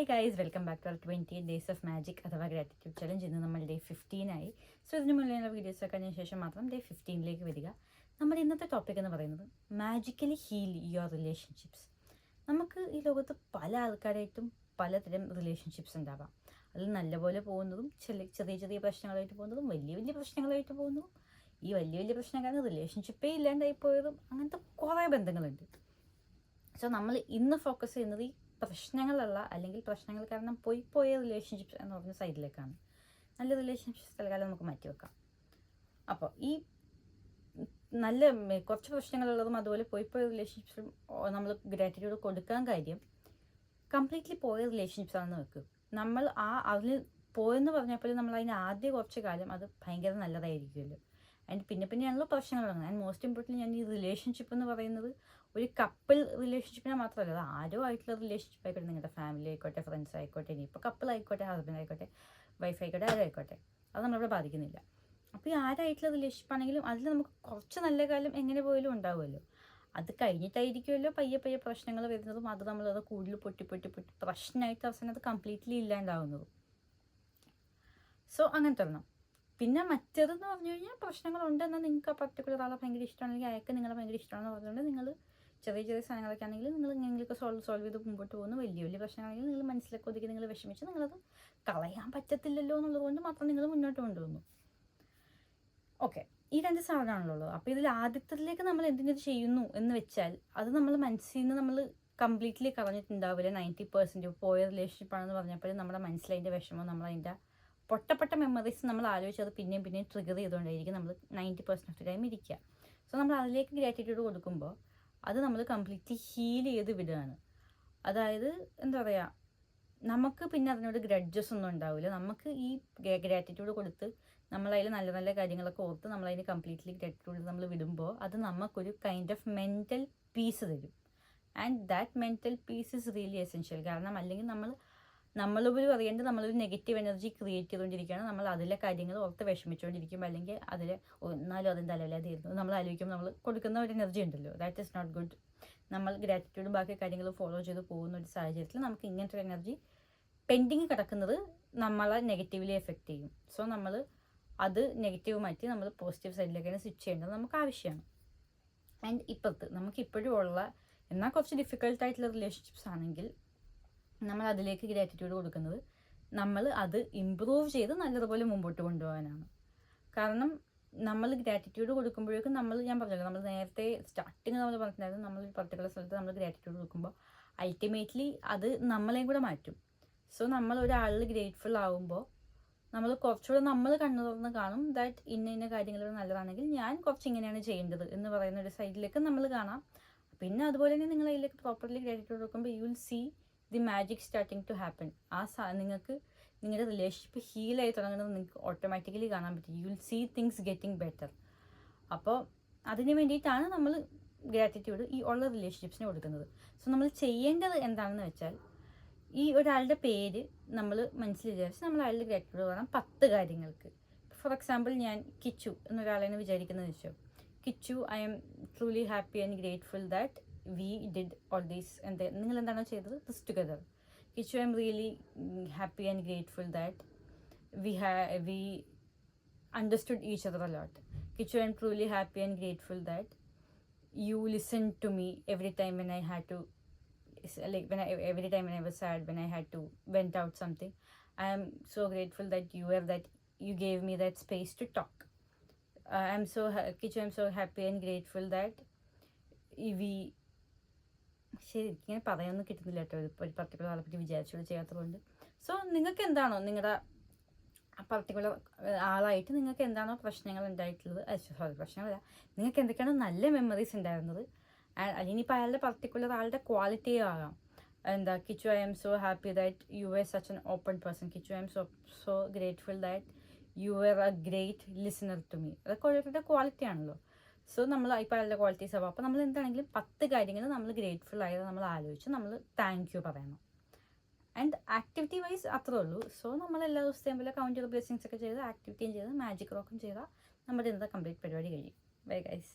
Hey guys, welcome back to our 28 days of magic അഥവാ gratitude challenge. ഇന്ന് നമ്മൾ day 15 ആയി. സോ ഇതിന് മുന്നിലുള്ള വീഡിയോസ് ഒക്കെ കഴിഞ്ഞ ശേഷം മാത്രം ഡേ 15ലേക്ക് വരിക. നമ്മുടെ ഇന്നത്തെ ടോപ്പിക് എന്ന് പറയുന്നത് മാജിക്കലി ഹീൽ യുവർ റിലേഷൻഷിപ്സ്. നമുക്ക് ഈ ലോകത്ത് പല ആൾക്കാരായിട്ടും പലതരം റിലേഷൻഷിപ്സ് ഉണ്ടാവാം. അതിൽ നല്ലപോലെ പോകുന്നതും ചെറിയ ചെറിയ പ്രശ്നങ്ങളായിട്ട് പോകുന്നതും വലിയ വലിയ പ്രശ്നങ്ങളായിട്ട് പോകുന്നതും ഈ വലിയ വലിയ പ്രശ്നം കാരണം റിലേഷൻഷിപ്പേ ഇല്ലാണ്ടായി പോയതും അങ്ങനത്തെ കുറേ ബന്ധങ്ങളുണ്ട്. സോ നമ്മൾ ഇന്ന് ഫോക്കസ് ചെയ്യുന്നത് ഈ പ്രശ്നങ്ങളുള്ള അല്ലെങ്കിൽ പ്രശ്നങ്ങൾ കാരണം പോയ റിലേഷൻഷിപ്സ് എന്ന് പറഞ്ഞ സൈഡിലേക്കാണ്. നല്ല റിലേഷൻഷിപ്സ് തൽക്കാലം നമുക്ക് മാറ്റിവെക്കാം. അപ്പോൾ ഈ നല്ല കുറച്ച് പ്രശ്നങ്ങളുള്ളതും അതുപോലെ പോയ റിലേഷൻഷിപ്സും നമ്മൾ ഗ്രാറ്റിറ്റ്യൂഡ് കൊടുക്കാൻ കാര്യം കംപ്ലീറ്റ്ലി പോയ റിലേഷൻഷിപ്സ് ആണെന്ന് വെക്കും. നമ്മൾ അതിൽ പോയെന്ന് പറഞ്ഞപ്പോൾ നമ്മൾ അതിന് ആദ്യ കുറച്ച് കാലം അത് ഭയങ്കര നല്ലതായിരിക്കുമല്ലോ. ആൻഡ് പിന്നെയാണല്ലോ പ്രശ്നങ്ങൾ തുടങ്ങുന്നത്. ആൻഡ് മോസ്റ്റ് ഇമ്പോർട്ടൻ്റ് ഞാൻ ഈ റിലേഷൻഷിപ്പ് എന്ന് പറയുന്നത് ഒരു കപ്പിൾ റിലേഷൻഷിപ്പിനെ മാത്രമല്ല, അത് ആരോ ആയിട്ടുള്ള റിലേഷൻഷിപ്പ് ആയിക്കോട്ടെ, നിങ്ങളുടെ ഫാമിലി ആയിക്കോട്ടെ, ഫ്രണ്ട്സ് ആയിക്കോട്ടെ, ഇനിയിപ്പോൾ കപ്പിൾ ആയിക്കോട്ടെ, ഹസ്ബൻഡ് ആയിക്കോട്ടെ, വൈഫ് ആയിക്കോട്ടെ, ആരും ആയിക്കോട്ടെ, അത് നമ്മളിവിടെ ബാധിക്കുന്നില്ല. അപ്പോൾ ഈ ആരായിട്ടുള്ള റിലേഷൻഷിപ്പ് ആണെങ്കിലും അതിൽ നമുക്ക് കുറച്ച് നല്ല കാലം എങ്ങനെ പോയാലും ഉണ്ടാവുമല്ലോ. അത് കഴിഞ്ഞിട്ടായിരിക്കുമല്ലോ പയ്യെ പ്രശ്നങ്ങൾ വരുന്നതും അത് നമ്മളത് കൂടുതൽ പൊട്ടി പ്രശ്നമായിട്ട് അവസാനം അത് കംപ്ലീറ്റ്ലി ഇല്ലാണ്ടാവുന്നതും. സോ അങ്ങനെ തരണം. പിന്നെ മറ്റേതെന്ന് പറഞ്ഞു കഴിഞ്ഞാൽ പ്രശ്നങ്ങളുണ്ടെന്നാൽ നിങ്ങൾക്ക് ആ പർട്ടിക്കുലർ ആളെ ഭയങ്കര ഇഷ്ടമാണെങ്കിൽ അയാൾക്ക് നിങ്ങളെ ഭയങ്കര ഇഷ്ടമാണെന്ന് പറഞ്ഞുകൊണ്ട് നിങ്ങൾ ചെറിയ സാധനങ്ങളൊക്കെ ആണെങ്കിൽ നിങ്ങൾക്ക് സോൾവ് ചെയ്ത് മുമ്പോട്ട് പോകുന്നു. വലിയ പ്രശ്നമാണെങ്കിൽ നിങ്ങൾ മനസ്സിലൊക്കെ ഒതുക്കി നിങ്ങൾ വിഷമിച്ച് നിങ്ങളത് കളയാൻ പറ്റത്തില്ലല്ലോ എന്നുള്ളത് കൊണ്ട് മാത്രം നിങ്ങൾ മുന്നോട്ട് കൊണ്ടുപോകുന്നു. ഓക്കെ, ഈ രണ്ട് സാധനമാണല്ലോ. അപ്പോൾ ഇതിൽ ആദ്യത്തിലേക്ക് നമ്മൾ എന്തിനത് ചെയ്യുന്നു എന്ന് വെച്ചാൽ അത് നമ്മൾ മനസ്സിൽ നിന്ന് നമ്മൾ കംപ്ലീറ്റ്ലി കളഞ്ഞിട്ടുണ്ടാവില്ല. 90% പോയ റിലേഷൻഷിപ്പാണെന്ന് പറഞ്ഞപ്പോൾ നമ്മുടെ മനസ്സിൽ അതിൻ്റെ വിഷമം നമ്മളതിൻ്റെ പൊട്ടപ്പെട്ട മെമ്മറീസ് നമ്മൾ ആലോചിച്ച് അത് പിന്നെയും ട്രിഗർ ചെയ്തുകൊണ്ടായിരിക്കും നമ്മൾ 90% ഓഫ് ദി ടൈം ഇരിക്കുക. സോ നമ്മൾ അതിലേക്ക് ഗ്രാറ്റിറ്റ്യൂഡ് കൊടുക്കുമ്പോൾ അത് നമ്മൾ കംപ്ലീറ്റ്ലി ഹീൽ ചെയ്ത് വിടുകയാണ്. അതായത് എന്താ പറയുക, നമുക്ക് പിന്നെ അതിനോട് ഗ്രഡ്ജസ് ഒന്നും ഉണ്ടാവില്ല. നമുക്ക് ഈ ഗ്രാറ്റിറ്റ്യൂഡ് കൊടുത്ത് നമ്മളതിൽ നല്ല നല്ല കാര്യങ്ങളൊക്കെ ഓർത്ത് നമ്മളതിന് കംപ്ലീറ്റ്ലി ഗ്രാറ്റിറ്റ്യൂഡ് നമ്മൾ വിടുമ്പോൾ അത് നമുക്കൊരു കൈൻഡ് ഓഫ് മെൻറ്റൽ പീസ് തരും. And that mental peace is really essential. കാരണം അല്ലെങ്കിൽ നമ്മളുപരി അറിയേണ്ടത് നമ്മളൊരു നെഗറ്റീവ് എനർജി ക്രിയേറ്റ് ചെയ്തുകൊണ്ടിരിക്കുകയാണ്. നമ്മൾ അതിലെ കാര്യങ്ങൾ ഓർത്ത് വിഷമിച്ചുകൊണ്ടിരിക്കും, അല്ലെങ്കിൽ അതിൽ എന്നാലും അതെന്താ അല്ലാതായിരുന്നു നമ്മൾ ആലോചിക്കുമ്പോൾ നമ്മൾ കൊടുക്കുന്ന ഒരു എനർജി ഉണ്ടല്ലോ, ദാറ്റ് ഈസ് നോട്ട് ഗുഡ്. നമ്മൾ ഗ്രാറ്റിറ്റ്യൂഡും ബാക്കി കാര്യങ്ങൾ ഫോളോ ചെയ്ത് പോകുന്ന ഒരു സാഹചര്യത്തിൽ നമുക്ക് ഇങ്ങനത്തെ ഒരു എനർജി പെൻഡിങ് കിടക്കുന്നത് നമ്മളെ നെഗറ്റീവ്ലി എഫക്റ്റ് ചെയ്യും. സോ നമ്മൾ അത് നെഗറ്റീവ് മാറ്റി നമ്മൾ പോസിറ്റീവ് സൈഡിലേക്കാണ് സ്വിച്ച് ചെയ്യേണ്ടത് നമുക്ക് ആവശ്യമാണ്. ആൻഡ് ഇപ്പോഴത്തെ നമുക്ക് ഇപ്പോഴും ഉള്ള എന്നാൽ കുറച്ച് ഡിഫിക്കൽട്ടായിട്ടുള്ള റിലേഷൻഷിപ്സ് ആണെങ്കിൽ നമ്മൾ അതിലേക്ക് ഗ്രാറ്റിറ്റ്യൂഡ് കൊടുക്കുന്നത് നമ്മൾ അത് ഇമ്പ്രൂവ് ചെയ്ത് നല്ലതുപോലെ മുമ്പോട്ട് കൊണ്ടുപോകാനാണ്. കാരണം നമ്മൾ ഗ്രാറ്റിറ്റ്യൂഡ് കൊടുക്കുമ്പോഴേക്കും ഞാൻ പറഞ്ഞല്ലോ, നമ്മൾ നേരത്തെ സ്റ്റാർട്ടിങ് നമ്മൾ പറഞ്ഞിട്ടുണ്ടായിരുന്നു, നമ്മൾ ഒരു പർട്ടിക്കുലർ സ്ഥലത്ത് നമ്മൾ ഗ്രാറ്റിറ്റ്യൂഡ് കൊടുക്കുമ്പോൾ അൾട്ടിമേറ്റ്ലി അത് നമ്മളെയും കൂടെ മാറ്റും. സോ നമ്മൾ ഒരാളിൽ ഗ്രേറ്റ്ഫുൾ ആകുമ്പോൾ നമ്മൾ കുറച്ചുകൂടെ നമ്മൾ കണ്ണു തുറന്ന് കാണും ദാറ്റ് ഇന്ന കാര്യങ്ങൾ നല്ലതാണെങ്കിൽ ഞാൻ കുറച്ച് ഇങ്ങനെയാണ് ചെയ്യേണ്ടത് എന്ന് പറയുന്ന ഒരു സൈഡിലേക്ക് നമ്മൾ കാണാം. പിന്നെ അതുപോലെ തന്നെ നിങ്ങൾ അതിലേക്ക് പ്രോപ്പർലി ഗ്രാറ്റിറ്റ്യൂഡ് കൊടുക്കുമ്പോൾ you will see the magic starting to happen. നിങ്ങൾക്ക് നിങ്ങളുടെ റിലേഷൻഷിപ്പ് ഹീലായി തുടങ്ങുന്നത് നിങ്ങൾക്ക് ഓട്ടോമാറ്റിക്കലി കാണാൻ പറ്റും. You will see things getting better. അപ്പോൾ അതിന് വേണ്ടിയിട്ടാണ് നമ്മൾ ഗ്രാറ്റിറ്റ്യൂഡ് ഈ ഉള്ള റിലേഷൻഷിപ്സിന് കൊടുക്കുന്നത്. സോ നമ്മൾ ചെയ്യേണ്ടത് എന്താണെന്ന് വെച്ചാൽ ഈ ഒരാളുടെ പേര് നമ്മൾ മനസ്സിൽ വിചാരിച്ച് നമ്മൾ അയാളുടെ ഗ്രാറ്റിറ്റ്യൂഡ് പറയാം 10 കാര്യങ്ങൾക്ക്. ഫോർ എക്സാമ്പിൾ, ഞാൻ കിച്ചു എന്നൊരാളെന്ന് വിചാരിക്കുന്നത് വെച്ചോ. Kichu, I M truly happy and grateful that we did all this and then നിങ്ങൾ എന്താണോ ചെയ്തത് this together. Kichu, I'm really happy and grateful that we understood each other a lot. Kichu, I'm truly happy and grateful that you listened to me every time when I had to, like every time when I was sad, when I had to vent out something. I am so grateful that you gave me that space to talk. Kichu, I'm so happy and grateful that ശരി, ഇങ്ങനെ പറയാനൊന്നും കിട്ടുന്നില്ല കേട്ടോ, ഒരു particular ആളെ പറ്റി വിചാരിച്ചോട് ചെയ്യാത്തതുകൊണ്ട്. So നിങ്ങൾക്ക് എന്താണോ നിങ്ങളുടെ പർട്ടിക്കുലർ ആളായിട്ട് നിങ്ങൾക്ക് എന്താണോ പ്രശ്നങ്ങൾ ഉണ്ടായിട്ടുള്ളത്, പ്രശ്നങ്ങളല്ല, നിങ്ങൾക്ക് എന്തൊക്കെയാണോ നല്ല മെമ്മറീസ് ഉണ്ടായിരുന്നത്, അല്ലെങ്കിൽ ഇപ്പോൾ അയാളുടെ പർട്ടിക്കുലർ ആളുടെ ക്വാളിറ്റിയും ആകാം. എന്താ, Kichu, I am so happy that you are such an open person. Kichu, I am so grateful that you are a great listener to me. അതൊക്കെ ഓരോരുത്തരുടെ ക്വാളിറ്റി ആണല്ലോ. സോ നമ്മൾ ഇപ്പോൾ അയാളുടെ ക്വാളിറ്റീസ് ആവും. അപ്പോൾ നമ്മൾ എന്താണെങ്കിലും 10 കാര്യങ്ങൾ നമ്മൾ ഗ്രേറ്റ്ഫുൾ ആയത് നമ്മൾ ആലോചിച്ച് നമ്മൾ താങ്ക് യു പറയണം. ആൻഡ് ആക്ടിവിറ്റി വൈസ് അത്രേ ഉള്ളൂ. സോ നമ്മൾ എല്ലാ ദിവസത്തെയും പോലെ കൗണ്ട് ചെയ്ത ബ്ലെസ്സിങ്സ് ഒക്കെ ചെയ്ത് ആക്ടിവിറ്റിയും ചെയ്ത് മാജിക് റോക്കും ചെയ്താൽ നമ്മുടെ ഇന്നത്തെ കംപ്ലീറ്റ് പരിപാടി കഴിയും. Bye guys.